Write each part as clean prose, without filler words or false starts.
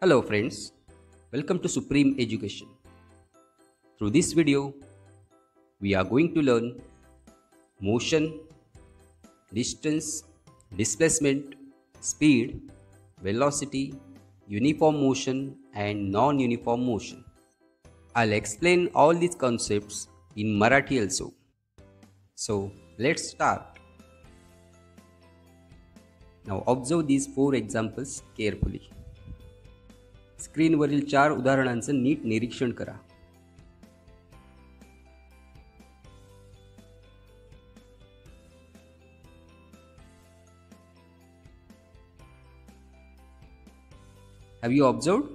Hello friends, welcome to Supreme Education. Through this video, we are going to learn motion, distance, displacement, speed, velocity, uniform motion and non-uniform motion. I'll explain all these concepts in Marathi also. So let's start. Now observe these 4 examples carefully. स्क्रीनवरील 4 उदाहरणांचं NEET निरीक्षण करा. Have you observed?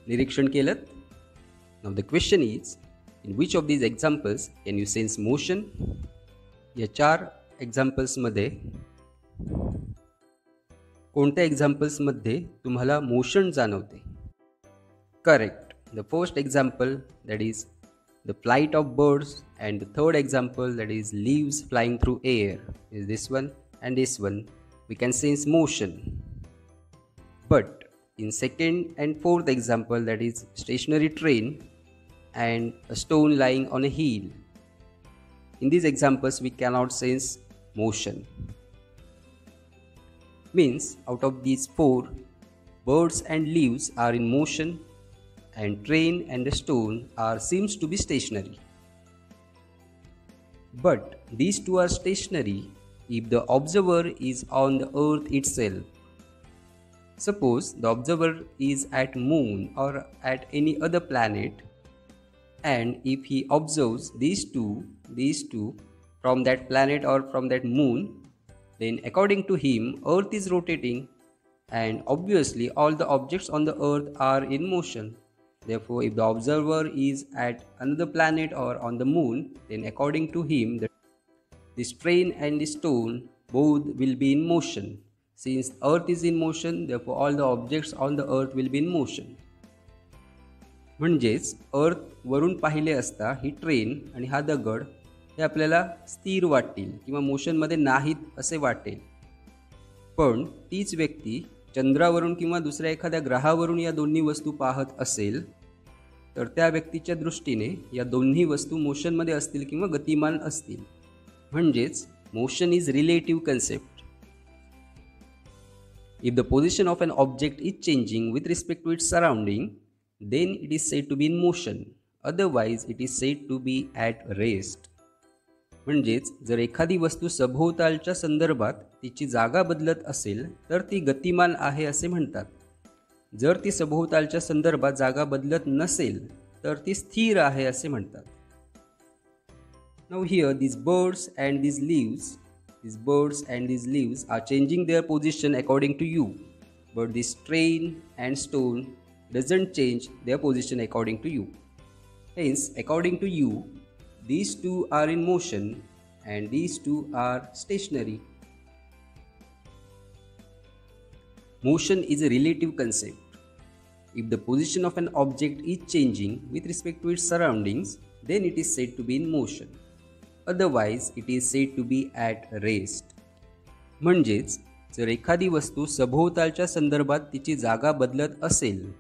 निरीक्षण केलं? Now the question is, in which of these examples can you sense motion? या 4 examples मध्ये कोणत्या examples मध्ये तुम्हाला motion जाणवते? Correct. The first example that is the flight of birds and the third example that is leaves flying through air is this one and this one we can sense motion. But in second and fourth example, that is stationary train and a stone lying on a hill, in these examples we cannot sense motion. Means out of these 4, birds and leaves are in motion and train and the stone seems to be stationary. But these two are stationary if the observer is on the earth itself. Suppose the observer is at moon or at any other planet, and if he observes these two from that planet or from that moon, then according to him earth is rotating and obviously all the objects on the earth are in motion. Therefore if the observer is at another planet or on the moon, then according to him this train and the stone both will be in motion. Since earth is in motion, therefore all the objects on the earth will be in motion. म्हणजेच अर्थ वरून पाहिले असता ही train आणि हा दगड हे आपल्याला स्थिर वाटतील किंवा मोशनमध्ये नाहीत असे वाटेल. पण तीच व्यक्ती चंद्रावरून किंवा दुसऱ्या एखाद्या ग्रहावरून या दोन्ही वस्तू पाहत असेल तर त्या व्यक्तीच्या दृष्टीने या दोन्ही वस्तू मोशनमध्ये असतील किंवा गतिमान असतील. म्हणजेच motion is relative concept. If the position of an object is changing with respect to its surrounding, then it is said to be in motion. Otherwise, it is said to be at rest. म्हणजेच जर एखादी वस्तू सभोवतालच्या संदर्भात तिची जागा बदलत असेल तर ती गतिमान आहे असे म्हणतात. जर ती सभोवतालच्या संदर्भात जागा बदलत नसेल तर ती स्थिर आहे असे म्हणतात. Now here these birds and these leaves are changing their position according to you, but this train and stone doesn't change their position according to you. Hence, according to you, these two are in motion and these two are stationary. Motion is a relative concept. If the position of an object is changing with respect to its surroundings, then it is said to be in motion. Otherwise, it is said to be at rest. म्हणजेच जर एखादी वस्तू सभोवतालच्या संदर्भात तिची जागा बदलत असेल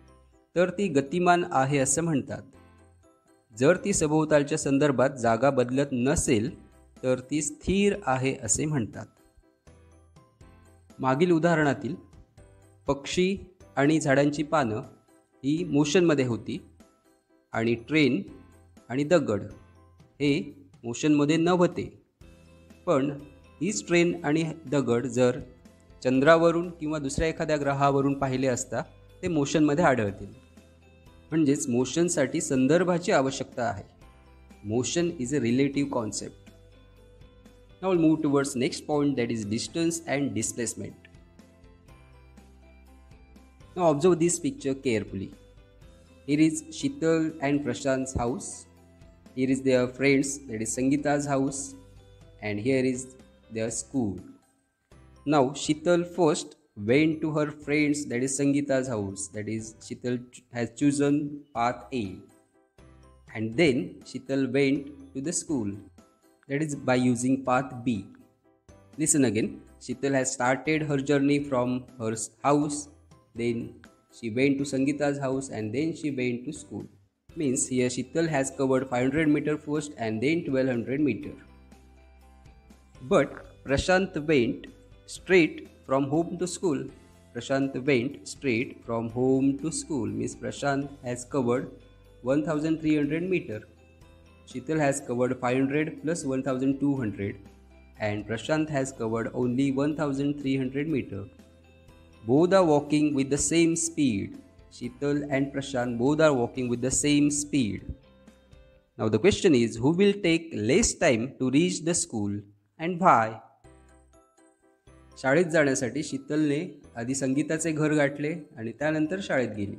तर ती गतिमान आहे असे म्हणतात. जर ती सभोवतालच्या संदर्भात जागा बदलत नसेल तर ती स्थिर आहे असे म्हणतात. मागील उदाहरणातील पक्षी आणि झाडांची पानं ही मोशनमध्ये होती आणि ट्रेन आणि दगड हे मोशनमध्ये नव्हते. पण हीच ट्रेन आणि दगड जर चंद्रावरून किंवा दुसऱ्या एखाद्या ग्रहावरून पाहिले असता ते मोशनमध्ये आढळतील. म्हणजेच मोशनसाठी संदर्भाची आवश्यकता आहे. Motion is a relative concept. Now will move towards next point, that is distance and displacement. Now observe this picture carefully. Here is Sheetal and Prashant's house. Here is their friends, that is Sangeeta's house, and here is their school. Now Sheetal first went to her friends, that is Sangeeta's house, that is Sheetal has chosen path A, and then Sheetal went to the school, that is by using path B. Listen again. Sheetal has started her journey from her house, then She went to Sangeeta's house and then she went to school. Means here Sheetal has covered 500 meter first and then 1200 meter. But Prashant went straight from home to school. Prashant went straight from home to school. Means Prashant has covered 1300 meter. Sheetal has covered 500 plus 1200 and Prashant has covered only 1300 meter. Both are walking with the same speed. Sheetal and Prashant both are walking with the same speed. Now the question is, who will take less time to reach the school and why? शाळेत जाण्यासाठी शीतलने आधी संगीताचे घर गाठले आणि त्यानंतर शाळेत गेली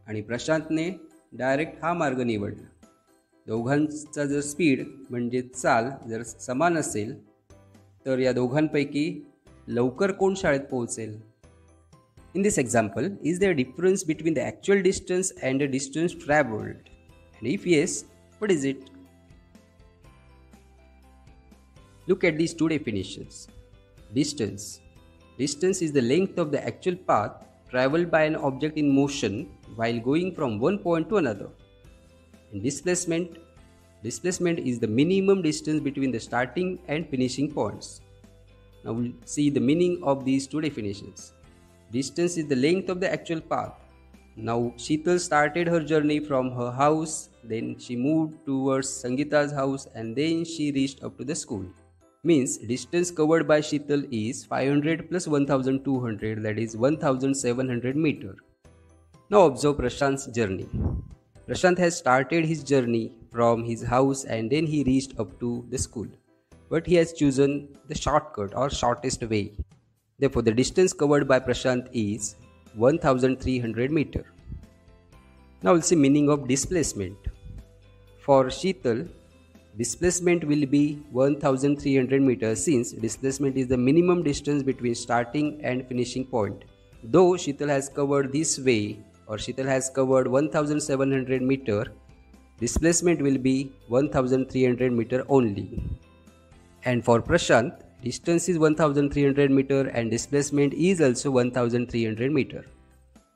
आणि प्रशांतने डायरेक्ट हा मार्ग निवडला. दोघांचा जर स्पीड म्हणजे चाल जर समान असेल तर या दोघांपैकी लवकर कोण शाळेत पोहोचेल? In this example, is there a difference between the actual distance and the distance traveled? And if yes, what is it? Look at these two definitions. Distance. Distance is the length of the actual path traveled by an object in motion while going from one point to another. And displacement. Displacement is the minimum distance between the starting and finishing points. Now we'll see the meaning of these two definitions. Distance is the length of the actual path. Now Sheetal started her journey from her house, then she moved towards Sangeeta's house and then she reached up to the school. Means distance covered by Sheetal is 500 plus 1200, that is 1700 meter. Now observe Prashant's journey. Prashant has started his journey from his house and then he reached up to the school. But he has chosen the shortcut or shortest way. Therefore, the distance covered by Prashant is 1300 meter. Now we'll see meaning of displacement. For Sheetal, displacement will be 1300 meters since displacement is the minimum distance between starting and finishing point. Though Sheetal has covered this way or Sheetal has covered 1700 meter, displacement will be 1300 meter only. And for Prashant, distance is 1300 meter and displacement is also 1300 meter.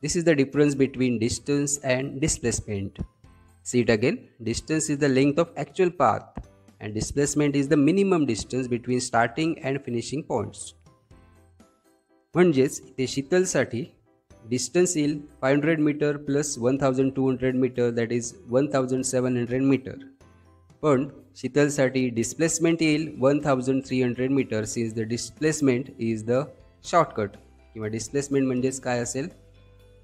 This is the difference between distance and displacement. See it again. Distance is the length of actual path and displacement is the minimum distance between starting and finishing points. म्हणजेच इथे शीतलसाठी distance येईल 500 metre plus 1200 metre, that is 1700 metre. पण शीतलसाठी displacement येईल 1300 metre since the displacement is the shortcut. किंवा displacement म्हणजेच काय असेल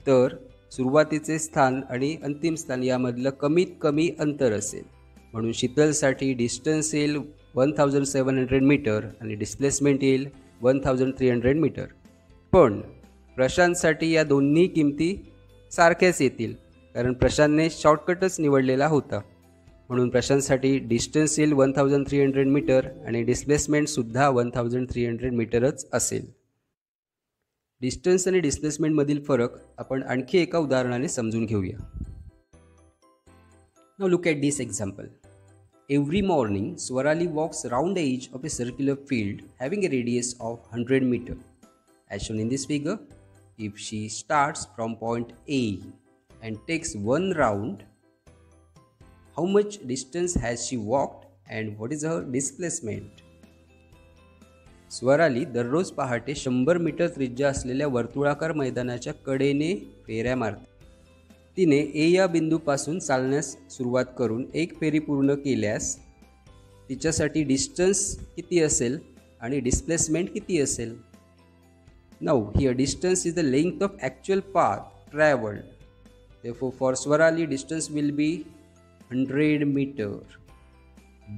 तर सुरुवातीचे स्थान आणि अंतिम स्थान यामधलं कमीत कमी अंतर असेल. म्हणून शीतलसाठी डिस्टन्स येईल 1700 मीटर आणि डिस्प्लेसमेंट येईल 1300 मीटर. पण प्रशांतसाठी या दोन्ही किमती सारख्याच येतील कारण प्रशांतने शॉर्टकटच निवडलेला होता. म्हणून प्रशांतसाठी डिस्टन्स येईल 1300 मीटर आणि डिस्प्लेसमेंटसुद्धा 1300 मीटरच असेल. डिस्टन्स आणि डिस्प्लेसमेंटमधील फरक आपण आणखी एका उदाहरणाने समजून घेऊया. Now look at this example. Every morning Swarali walks round the edge of a circular field having a radius of 100 metre. As shown in this figure, if she starts from point A and takes one round, how much distance has she walked and what is her displacement? Swarali दररोज पहाटे 100 metre त्रिज्या असलेल्या वर्तुळाकार मैदानाच्या कडेने फेऱ्या मारते. तिने A या बिंदूपासून चालण्यास सुरुवात करून एक फेरी पूर्ण केल्यास तिच्यासाठी डिस्टन्स किती असेल आणि डिस्प्लेसमेंट किती असेल? Now here distance is the length of actual path traveled. Therefore for Swarali distance will be 100 meter.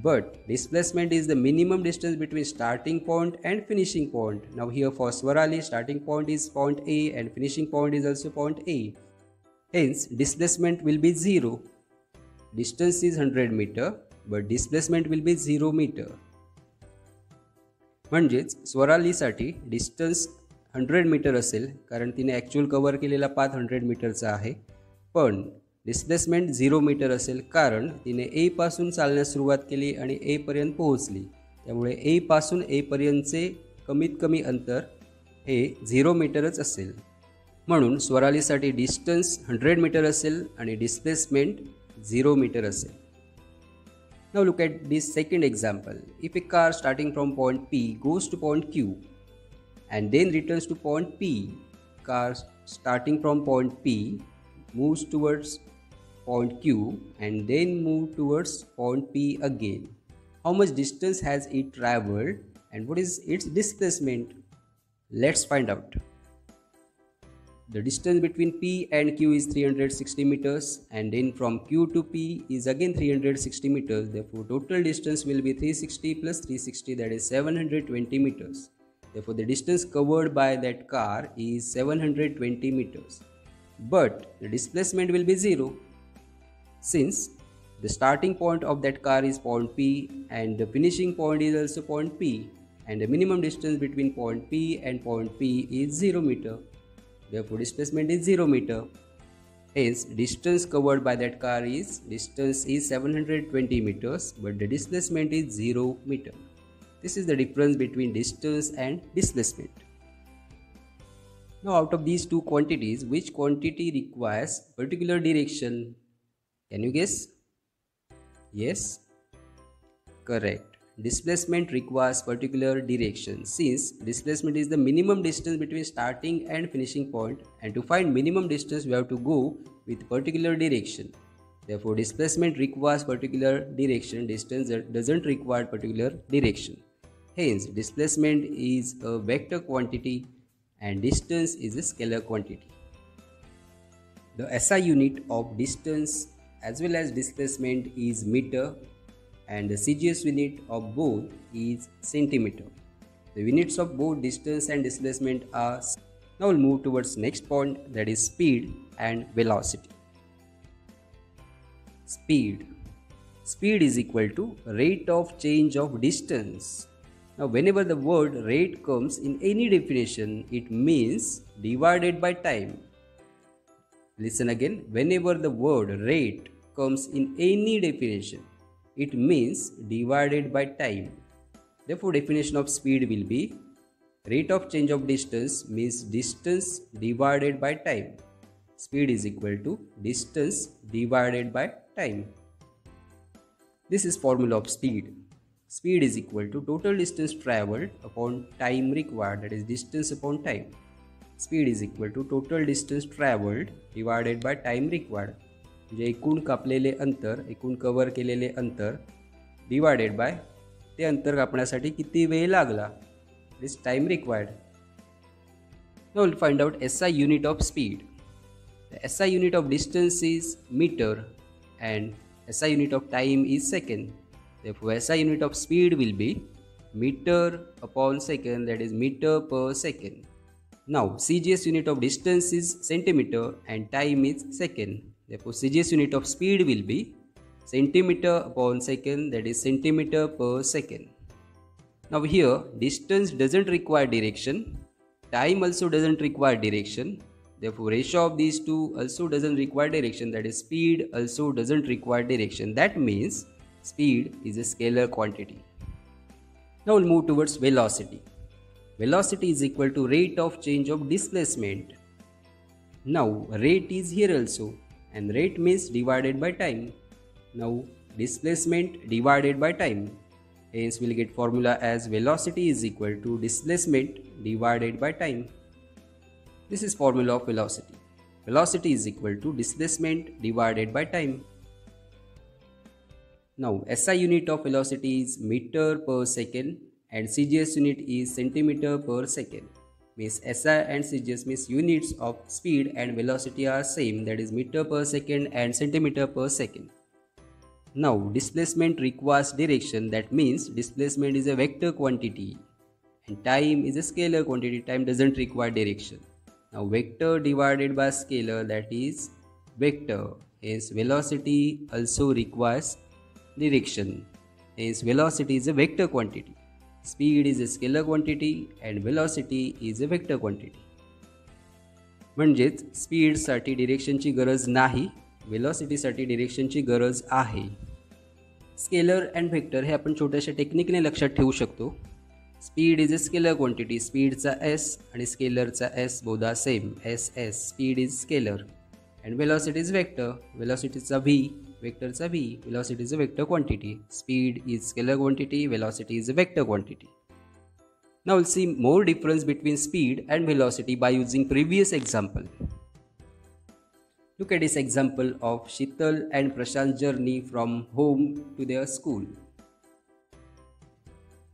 But displacement is the minimum distance between starting point and finishing point. Now here for Swarali starting point is point A and finishing point is also point A. Hence displacement will be 0. Distance is 100 meter but displacement will be 0 meter. म्हणजेच स्वरालीसाठी distance 100 metre असेल कारण तिने actual cover केलेला path 100 मीटरचा आहे. पण displacement 0 metre असेल कारण तिने ए पासून चालण्यास सुरुवात केली आणि ए पर्यंत पोहोचली. त्यामुळे ए पासून ए पर्यंतचे कमीत कमी अंतर हे 0 मीटरच असेल. म्हणून स्वरालीसाठी डिस्टन्स 100 मीटर असेल आणि डिस्प्लेसमेंट 0 मीटर असेल. Now look at this second example. If a car starting from point P goes to point Q and then returns to point P, car starting from point P moves towards point Q and then move towards point P again. How much distance has it traveled and what is its displacement? Let's find out. The distance between P and Q is 360 meters and then from Q to P is again 360 meters. Therefore, total distance will be 360 plus 360, that is 720 meters. Therefore, the distance covered by that car is 720 meters. But the displacement will be 0 since the starting point of that car is point P and the finishing point is also point P, and the minimum distance between point P and point P is 0 meter. Therefore, displacement is 0 meter. Hence, distance covered by that car is 720 meters, but the displacement is 0 meter. This is the difference between distance and displacement. Now, out of these two quantities, which quantity requires particular direction? Can you guess? Yes? Correct. Displacement requires particular direction since displacement is the minimum distance between starting and finishing point, and to find minimum distance we have to go with particular direction. Therefore, displacement requires particular direction, distance doesn't require particular direction. Hence, displacement is a vector quantity and distance is a scalar quantity. The SI unit of distance as well as displacement is meter, and the CGS unit of both is centimeter. The units of both distance and displacement are. Now we'll move towards next point, that is speed and velocity. Speed. Speed is equal to rate of change of distance. Now whenever the word rate comes in any definition, it means divided by time. Listen again, whenever the word rate comes in any definition, it means divided by time. Therefore, definition of speed will be rate of change of distance means distance divided by time. Speed is equal to distance divided by time. This is formula of speed. Speed is equal to total distance traveled upon time required, that is distance upon time. Speed is equal to total distance traveled divided by time required. म्हणजे एकूण कापलेले अंतर, एकूण cover केलेले अंतर divided by ते अंतर कापण्यासाठी किती वेळ लागला, this time required. Now will find out SI unit of speed. The SI unit of distance is meter and SI unit of time is second. Therefore, SI unit of speed will be meter upon second, that is meter per second. Now, CGS unit of distance is centimeter and time is second. Therefore, CGS unit of speed will be centimeter upon second, that is centimeter per second. Now here, distance doesn't require direction, time also doesn't require direction. Therefore, ratio of these two also doesn't require direction, that is speed also doesn't require direction. That means speed is a scalar quantity. Now we'll move towards velocity. Velocity is equal to rate of change of displacement. Now rate is here also, and rate means divided by time. Now displacement divided by time. Hence we'll get formula as velocity is equal to displacement divided by time. This is formula of velocity. Velocity is equal to displacement divided by time. Now SI unit of velocity is meter per second and CGS unit is centimeter per second. Means SI and CGS means units of speed and velocity are same, that is meter per second and centimeter per second. Now displacement requires direction, that means displacement is a vector quantity and time is a scalar quantity, time doesn't require direction. Now vector divided by scalar, that is vector, hence velocity also requires direction, hence velocity is a vector quantity. Speed is a scalar quantity and velocity is a vector quantity. म्हणजेच speed साठी डिरेक्शनची गरज नाही, velocity साठी डिरेक्शनची गरज आहे. Scalar and vector हे आपण छोट्याशा टेक्निकने लक्षात ठेवू शकतो. Speed is a scalar quantity. स्पीडचा s आणि स्केलरचा s both are same. s speed is scalar and velocity is vector. Velocityचा v, vectorचा v. Velocity is a vector quantity. Speed is scalar quantity, velocity is a vector quantity. Now we'll see more difference between speed and velocity by using previous example. Look at this example of Sheetal and Prashant's journey from home to their school.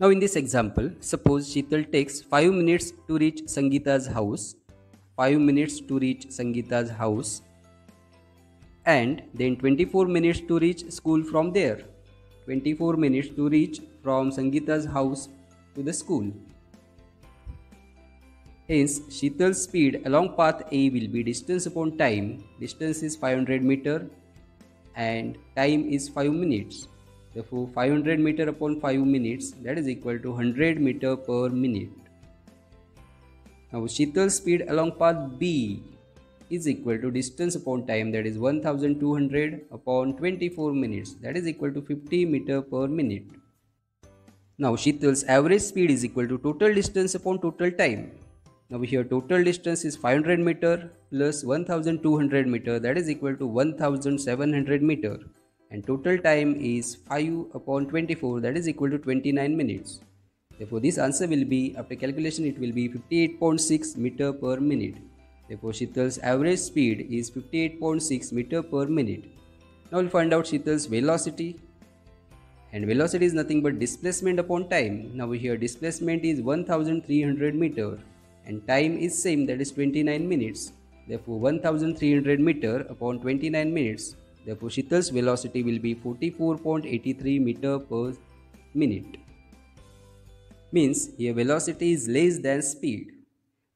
Now in this example, suppose Sheetal takes 5 minutes to reach Sangeeta's house. 5 minutes to reach Sangeeta's house. And then 24 minutes to reach school from there. 24 minutes to reach from Sangeeta's house to the school. Hence, Sheetal's speed along path A will be distance upon time. Distance is 500 meter and time is 5 minutes. Therefore, 500 meter upon 5 minutes, that is equal to 100 meter per minute. Now, Sheetal's speed along path B is equal to distance upon time, that is 1200 upon 24 minutes, that is equal to 50 meter per minute. Now Sheetal's average speed is equal to total distance upon total time. Now here total distance is 500 meter plus 1200 meter, that is equal to 1700 meter, and total time is 5 upon 24, that is equal to 29 minutes. Therefore this answer will be, after calculation, it will be 58.6 meter per minute. Therefore, Sheetal's average speed is 58.6 meter per minute. Now we'll find out Sheetal's velocity. And velocity is nothing but displacement upon time. Now here displacement is 1300 meter and time is same, that is 29 minutes. Therefore 1300 meter upon 29 minutes. Therefore Sheetal's velocity will be 44.83 meter per minute. Means here velocity is less than speed.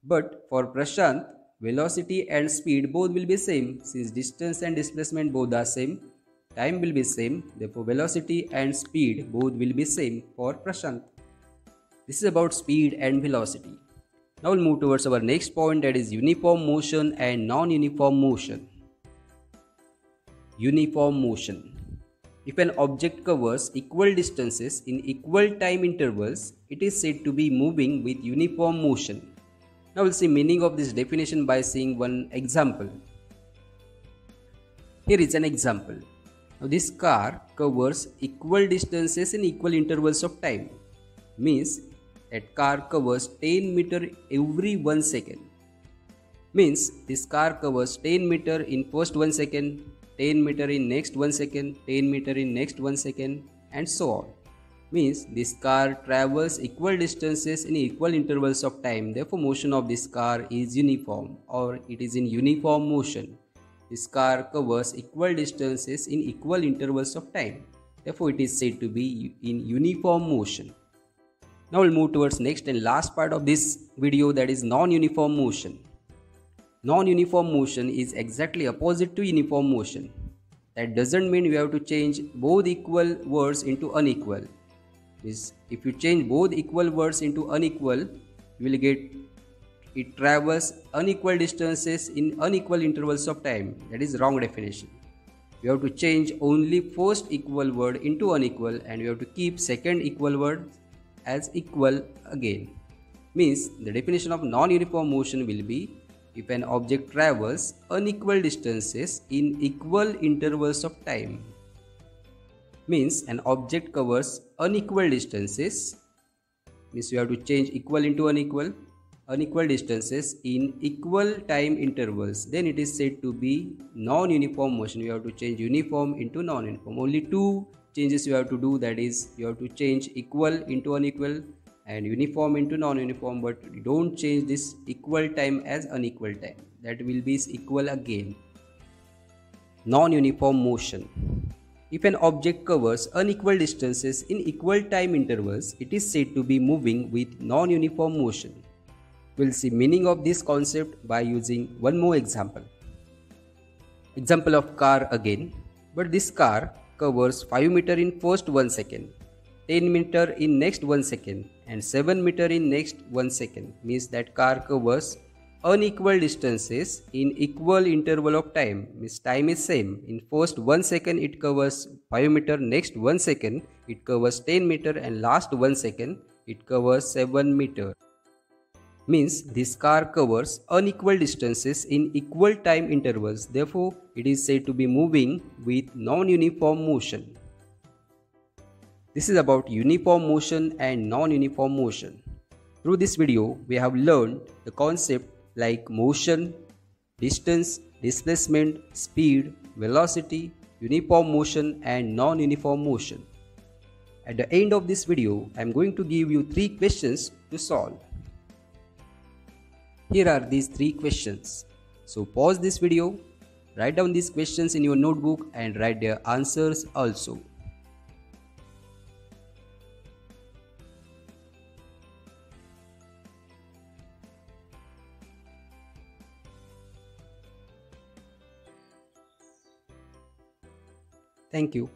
But for Prashant, velocity and speed both will be same. Since distance and displacement both are same, time will be same. Therefore velocity and speed both will be same for Prashant. This is about speed and velocity. Now we'll move towards our next point, that is uniform motion and non-uniform motion. Uniform motion. If an object covers equal distances in equal time intervals, it is said to be moving with uniform motion. Now we'll see meaning of this definition by seeing one example. Here is an example. Now this car covers equal distances in equal intervals of time. Means that car covers 10 meter every 1 second. Means this car covers 10 meter in first 1 second, 10 meter in next 1 second, 10 meter in next 1 second, and so on. Means this car travels equal distances in equal intervals of time. Therefore motion of this car is uniform, or it is in uniform motion. This car covers equal distances in equal intervals of time. Therefore it is said to be in uniform motion. Now we'll move towards next and last part of this video, that is non-uniform motion. Non-uniform motion is exactly opposite to uniform motion. That doesn't mean we have to change both equal words into unequal. Is if you change both equal words into unequal, you will get it travels unequal distances in unequal intervals of time. That is wrong definition. You have to change only first equal word into unequal, and you have to keep second equal word as equal again. Means the definition of non-uniform motion will be, if an object travels unequal distances in equal intervals of time. Means an object covers unequal distances, means you have to change equal into unequal, unequal distances in equal time intervals, then it is said to be non-uniform motion. You have to change uniform into non-uniform. Only two changes you have to do, that is you have to change equal into unequal and uniform into non-uniform, but you don't change this equal time as unequal time. That will be equal again. Non-uniform motion. If an object covers unequal distances in equal time intervals, it is said to be moving with non-uniform motion. We'll see meaning of this concept by using one more example. Example of car again, but this car covers 5 meter in first 1 second, 10 meter in next 1 second, and 7 meter in next 1 second. Means that car covers unequal distances in equal interval of time. Means time is same. In first 1 second it covers 5 meter, next 1 second it covers 10 meter, and last 1 second it covers 7 meter. Means this car covers unequal distances in equal time intervals. Therefore, it is said to be moving with non-uniform motion. This is about uniform motion and non-uniform motion. Through this video, we have learned the concept like motion, distance, displacement, speed, velocity, uniform motion and non-uniform motion. At the end of this video, I am going to give you 3 questions to solve. Here are these 3 questions. So pause this video, write down these questions in your notebook and write their answers also. Thank you.